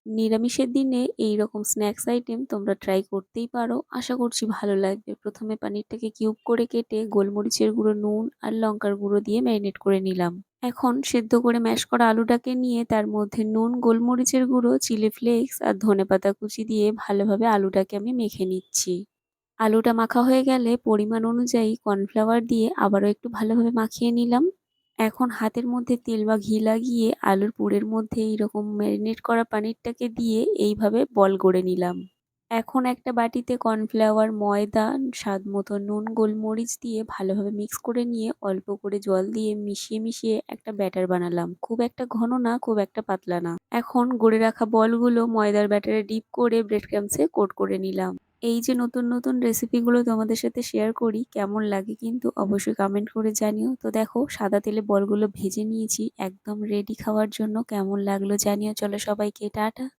নিরামিষের দিনে এইরকম স্ন্যাক্স আইটেম তোমরা ট্রাই করতেই পারো। আশা করছি ভালো লাগবে। প্রথমে পানিরটাকে কিউব করে কেটে গোলমরিচের গুঁড়ো, নুন আর লঙ্কার গুঁড়ো দিয়ে ম্যারিনেট করে নিলাম। এখন সেদ্ধ করে ম্যাশ করা আলুটাকে নিয়ে তার মধ্যে নুন, গোলমরিচের গুঁড়ো, চিলি ফ্লেক্স আর ধনেপাতা কুচি দিয়ে ভালোভাবে আলুটাকে আমি মেখে নিচ্ছি। আলুটা মাখা হয়ে গেলে পরিমাণ অনুযায়ী কর্নফ্লাওয়ার দিয়ে আবারও একটু ভালোভাবে মাখিয়ে নিলাম। এখন হাতের মধ্যে তেল বা ঘি লাগিয়ে আলুর পুরের মধ্যে এইরকম ম্যারিনেট করা পানিরটাকে দিয়ে এইভাবে বল গড়ে নিলাম। এখন একটা বাটিতে কর্নফ্লাওয়ার, ময়দা, স্বাদ মতো নুন, গোলমরিচ দিয়ে ভালোভাবে মিক্স করে নিয়ে অল্প করে জল দিয়ে মিশিয়ে একটা ব্যাটার বানালাম। খুব একটা ঘন না, খুব একটা পাতলা না। এখন গড়ে রাখা বলগুলো ময়দার ব্যাটারে ডিপ করে ব্রেড ক্রাম্বসে কোট করে নিলাম। এই যে নতুন নতুন রেসিপিগুলো তোমাদের সাথে শেয়ার করি, কেমন লাগে কিন্তু অবশ্যই কমেন্ট করে জানিও। তো দেখো সাদা তেলে বলগুলো ভেজে নিয়েছি, একদম রেডি খাওয়ার জন্য। কেমন লাগলো জানিও। চলো সবাইকে টাটা।